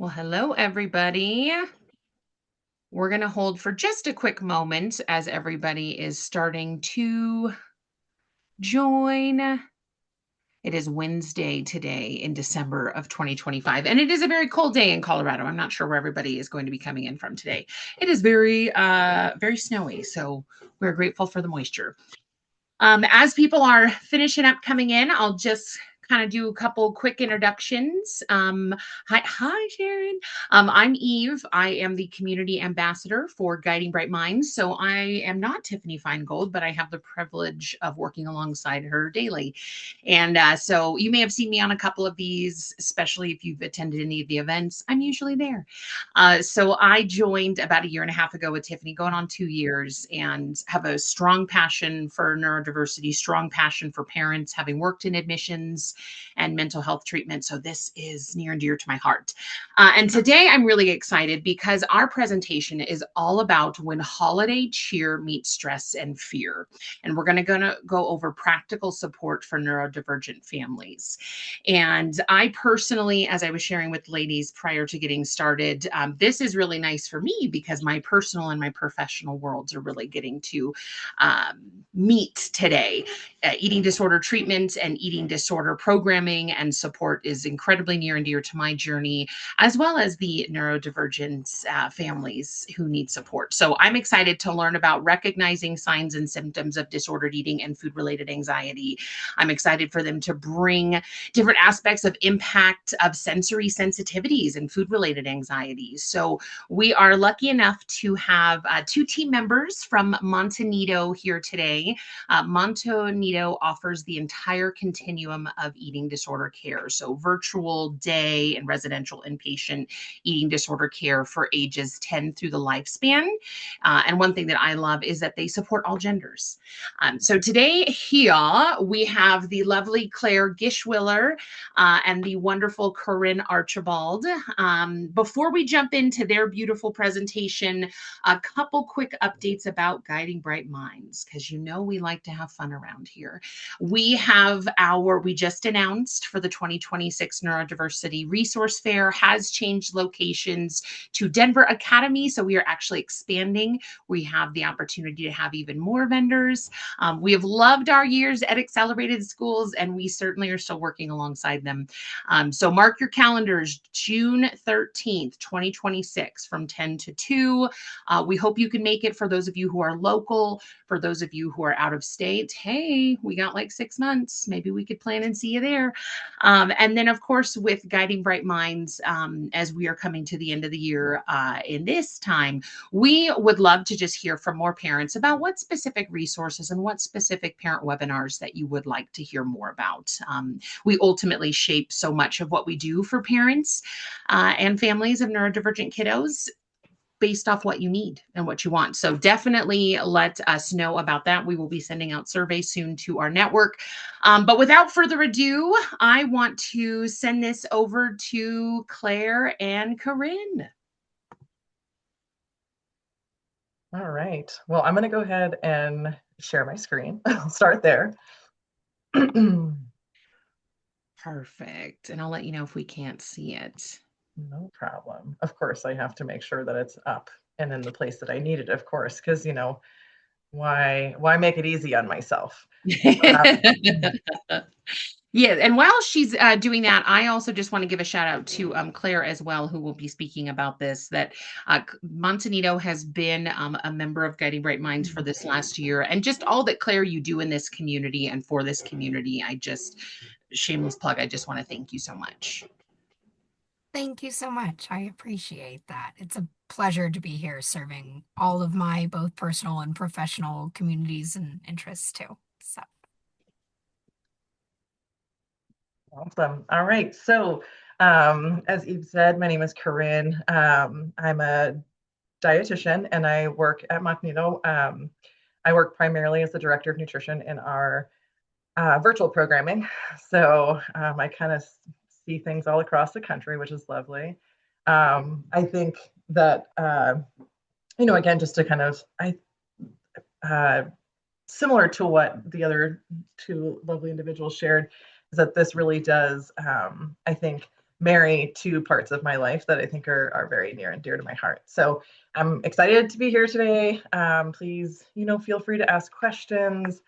Well, hello, everybody. We're going to hold for just a quick moment as everybody is starting to join. It is Wednesday today in December of 2025, and it is a very cold day in Colorado. I'm not sure where everybody is going to be coming in from today. It is very snowy, so we're grateful for the moisture. As people are finishing up coming in, I'll just kind of do a couple quick introductions. Hi, Sharon. I'm Eve. I am the community ambassador for Guiding Bright Minds. So I am not Tiffany Feingold, but I have the privilege of working alongside her daily. And so you may have seen me on a couple of these, especially if you've attended any of the events. I'm usually there. So I joined about a year and a half ago with Tiffany, going on 2 years, and have a strong passion for neurodiversity, strong passion for parents, having worked in admissions and mental health treatment. So this is near and dear to my heart. And today I'm really excited because our presentation is all about when holiday cheer meets stress and fear. And we're going to go over practical support for neurodivergent families. And I personally, as I was sharing with ladies prior to getting started, this is really nice for me because my personal and my professional worlds are really getting to meet today. Eating disorder treatment and eating disorder programming and support is incredibly near and dear to my journey, as well as the neurodivergent families who need support. So I'm excited to learn about recognizing signs and symptoms of disordered eating and food-related anxiety. I'm excited for them to bring different aspects of impact of sensory sensitivities and food-related anxieties. So we are lucky enough to have two team members from Montanito here today. Montanito offers the entire continuum of eating disorder care. So virtual, day, and residential inpatient eating disorder care for ages 10 through the lifespan. And one thing that I love is that they support all genders. So today here we have the lovely Claire Gishwiller and the wonderful Corinne Archibald. Before we jump into their beautiful presentation, a couple quick updates about Guiding Bright Minds, because you know we like to have fun around here. We just announced for the 2026 Neurodiversity Resource Fair has changed locations to Denver Academy. So we are actually expanding. We have the opportunity to have even more vendors. We have loved our years at Accelerated Schools, and we certainly are still working alongside them. So mark your calendars, June 13th, 2026 from 10 to 2. We hope you can make it. For those of you who are local, for those of you who are out of state, hey, we got like 6 months. Maybe we could plan and see you there. And then, of course, with Guiding Bright Minds, as we are coming to the end of the year in this time, we would love to just hear from more parents about what specific resources and what specific parent webinars that you would like to hear more about. We ultimately shape so much of what we do for parents and families of neurodivergent kiddos based off what you need and what you want. So definitely let us know about that. We will be sending out surveys soon to our network. But without further ado, I want to send this over to Claire and Corinne. All right. Well, I'm going to go ahead and share my screen. I'll start there. Perfect. And I'll let you know if we can't see it. No problem. Of course, I have to make sure that it's up and in the place that I need it, of course, because, why make it easy on myself? Yeah, and while she's doing that, I also just want to give a shout out to Claire as well, who will be speaking about this, that Montanito has been a member of Guiding Bright Minds for this last year, and just all that, Claire, you do in this community and for this community. Shameless plug, I just want to thank you so much. Thank you so much. I appreciate that. It's a pleasure to be here serving all of my both personal and professional communities and interests too. So. Awesome. All right. So, as Eve said, my name is Corinne. I'm a dietitian and I work at Montanito. I work primarily as the director of nutrition in our virtual programming. So I kind of see things all across the country, which is lovely. I think that, again, just to kind of, similar to what the other two lovely individuals shared, is that this really does, I think, marry two parts of my life that I think are very near and dear to my heart. So I'm excited to be here today. Please, feel free to ask questions,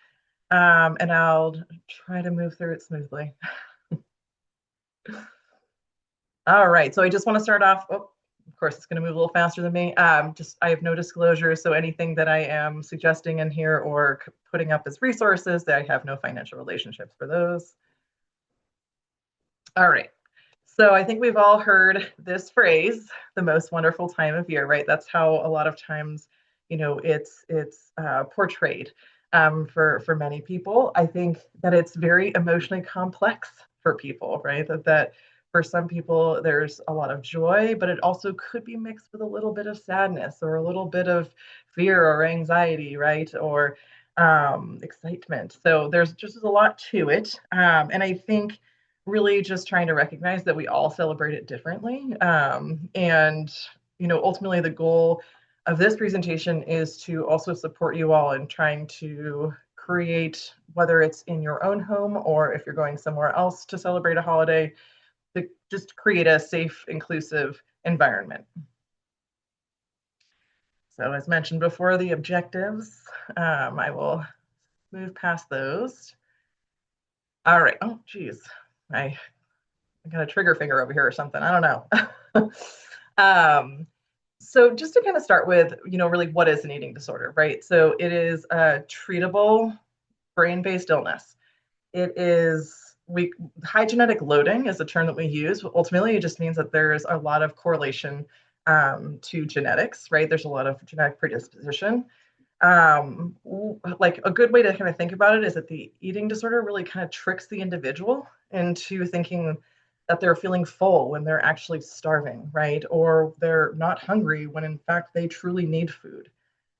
and I'll try to move through it smoothly. All right, so I just want to start off. Oh, of course, it's going to move a little faster than me. I have no disclosure, so anything that I am suggesting in here or putting up as resources, that I have no financial relationships for those. All right. So I think we've all heard this phrase, the most wonderful time of year, right? That's how a lot of times, it's portrayed for many people. I think that it's very emotionally complex for people, right? That for some people there's a lot of joy, but it also could be mixed with a little bit of sadness or a little bit of fear or anxiety, right? Or excitement. So there's just a lot to it, and I think really just trying to recognize that we all celebrate it differently. And, ultimately the goal of this presentation is to also support you all in trying to create, whether it's in your own home or if you're going somewhere else to celebrate a holiday, to just create a safe, inclusive environment. So as mentioned before, the objectives, I will move past those. All right. Oh, geez. I got a trigger finger over here or something. I don't know. So just to kind of start with, really what is an eating disorder, right? So it is a treatable brain-based illness. It is high genetic loading is the term that we use. Ultimately, it just means that there's a lot of correlation to genetics, right? There's a lot of genetic predisposition. Like a good way to kind of think about it is that the eating disorder really kind of tricks the individual into thinking that they're feeling full when they're actually starving, right? Or they're not hungry when in fact they truly need food.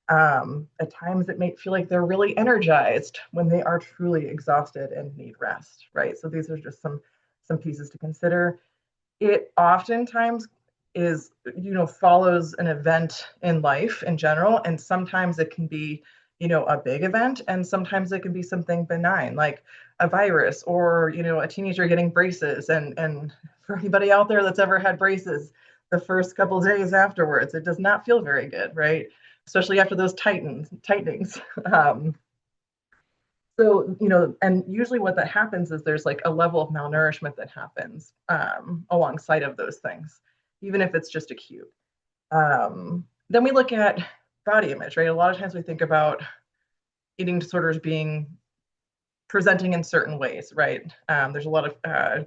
At times it may feel like they're really energized when they are truly exhausted and need rest, right? So these are just some pieces to consider. It oftentimes is, follows an event in life in general, and sometimes it can be, a big event, and sometimes it can be something benign like a virus or, a teenager getting braces. And for anybody out there that's ever had braces, the first couple of days afterwards, it does not feel very good, right? Especially after those tightenings. So, and usually what that happens is there's like a level of malnourishment that happens alongside of those things, even if it's just acute. Then we look at body image, right? A lot of times we think about eating disorders being presenting in certain ways, right? There's a lot of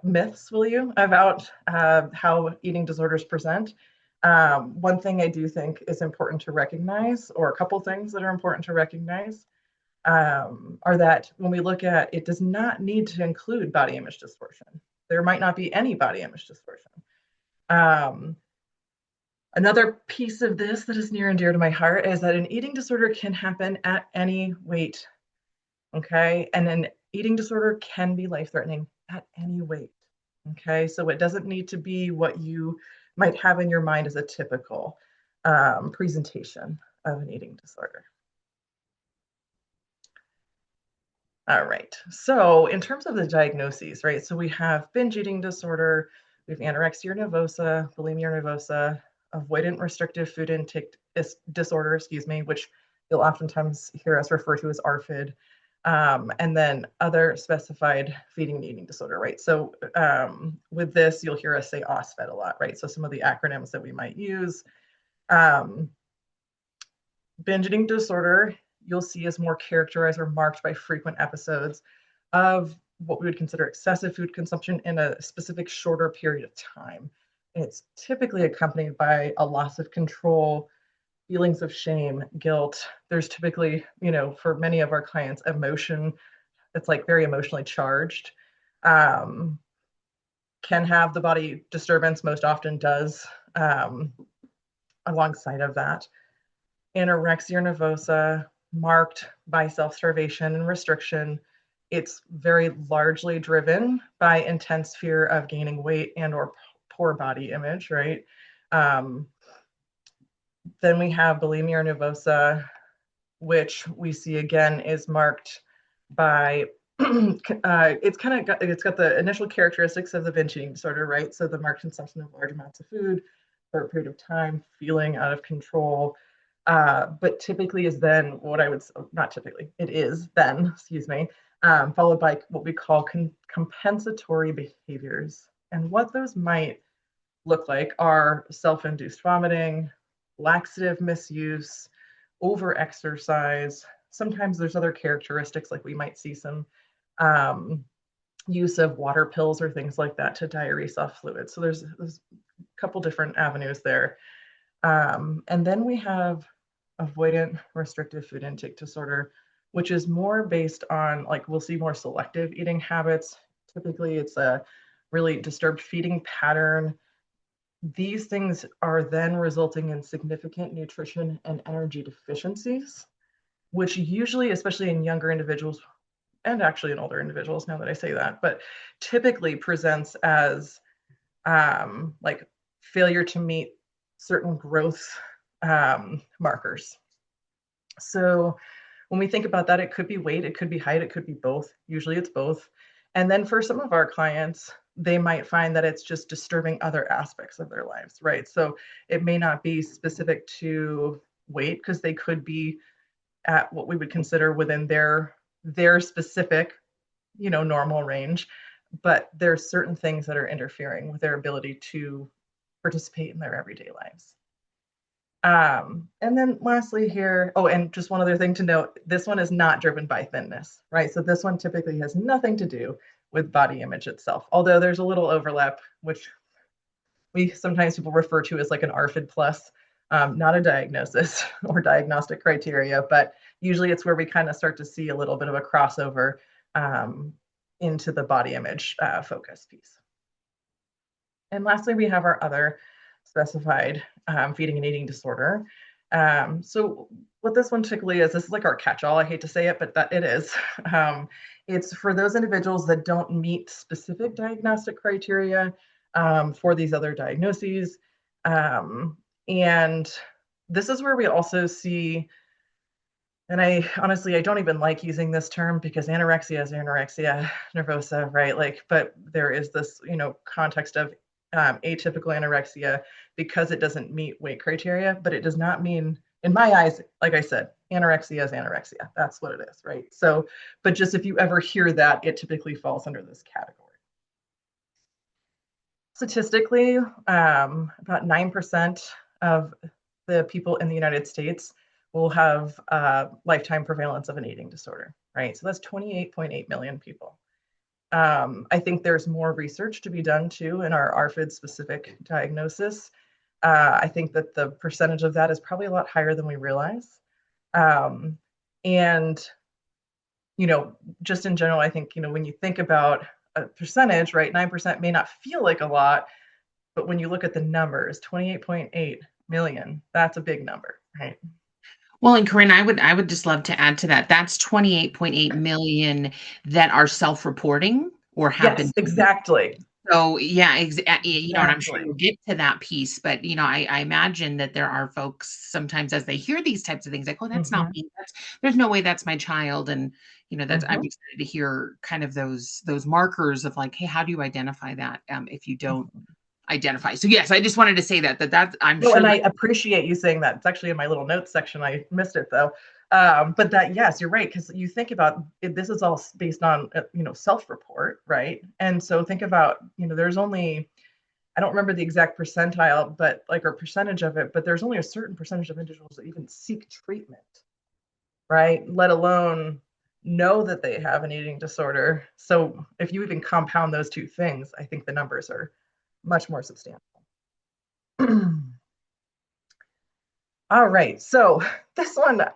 myths, will you, about how eating disorders present. One thing I do think is important to recognize, or a couple things that are important to recognize, are that when we look at it, does not need to include body image distortion. There might not be any body image distortion. Another piece of this that is near and dear to my heart is that an eating disorder can happen at any weight. Okay. And an eating disorder can be life-threatening at any weight. Okay. So it doesn't need to be what you might have in your mind as a typical presentation of an eating disorder. All right. So in terms of the diagnoses, right? So we have binge eating disorder, we have anorexia nervosa, bulimia nervosa, avoidant restrictive food intake disorder, which you'll oftentimes hear us refer to as ARFID, and then other specified feeding and eating disorder, right? So with this, you'll hear us say OSFED a lot, right? So some of the acronyms that we might use. Binge eating disorder, you'll see, is more characterized or marked by frequent episodes of what we would consider excessive food consumption in a specific shorter period of time. It's typically accompanied by a loss of control, feelings of shame, guilt. There's typically, for many of our clients, emotion that's like very emotionally charged. Can have the body disturbance, most often does, alongside of that. Anorexia nervosa, marked by self-starvation and restriction. It's very largely driven by intense fear of gaining weight and or poor body image, right? Then we have bulimia nervosa, which we see again is marked by it's got the initial characteristics of the binge eating disorder, right? So the marked consumption of large amounts of food for a period of time, feeling out of control, but typically is then what I would, not typically, it is then, excuse me, followed by what we call compensatory behaviors. And what those might look like are self-induced vomiting, laxative misuse, over-exercise. Sometimes there's other characteristics, like we might see some um, use of water pills or things like that to diurese off fluids. So there's a couple different avenues there. And then we have avoidant restrictive food intake disorder, which is more based on, like, we'll see more selective eating habits. Typically, it's a really disturbed feeding pattern. These things are then resulting in significant nutrition and energy deficiencies, which usually, especially in younger individuals, and actually in older individuals, now that I say that, but typically presents as like failure to meet certain growth markers. So when we think about that, it could be weight, it could be height, it could be both. Usually it's both. And then for some of our clients, they might find that it's just disturbing other aspects of their lives, right? So it may not be specific to weight, because they could be at what we would consider within their specific, normal range, but there's certain things that are interfering with their ability to participate in their everyday lives. And then lastly here, oh, and just one other thing to note, this one is not driven by thinness, right? So this one typically has nothing to do with body image itself, although there's a little overlap, which we sometimes people refer to as like an ARFID plus, not a diagnosis or diagnostic criteria, but usually it's where we kind of start to see a little bit of a crossover into the body image focus piece. And lastly, we have our other specified feeding and eating disorder. So what this one typically is, this is like our catch-all. I hate to say it, but that it is. It's for those individuals that don't meet specific diagnostic criteria for these other diagnoses. And this is where we also see, and I honestly, I don't even like using this term, because anorexia is anorexia nervosa, right? Like, but there is this, context of atypical anorexia, because it doesn't meet weight criteria, but it does not mean, in my eyes, like I said, anorexia is anorexia. That's what it is, right? So, but just if you ever hear that, it typically falls under this category. Statistically, about 9% of the people in the United States will have lifetime prevalence of an eating disorder, right? So that's 28.8 million people. I think there's more research to be done too in our ARFID specific diagnosis. I think that the percentage of that is probably a lot higher than we realize. And, just in general, I think, when you think about a percentage, right, 9% may not feel like a lot, but when you look at the numbers, 28.8 million, that's a big number, right? Well, and Corinne, I would just love to add to that. That's 28.8 million that are self-reporting or have Yes, been. exactly. So yeah, and I'm sure Exactly. you'll get to that piece, but I imagine that there are folks sometimes as they hear these types of things, like, oh, that's not Mm-hmm. me. There's no way that's my child. And that's I'm Mm-hmm. excited to hear kind of those markers of like, hey, how do you identify that if you don't identify? So yes, I just wanted to say that I'm No, sure and that. I appreciate you saying that. It's actually in my little notes section. I missed it though. But that, yes, you're right, because you think about it, this is all based on self-report, right? And so think about there's only, I don't remember the exact percentile, but like, or percentage of it, but there's only a certain percentage of individuals that even seek treatment, right? Let alone know that they have an eating disorder. So if you even compound those two things, I think the numbers are much more substantial. All right, so this slide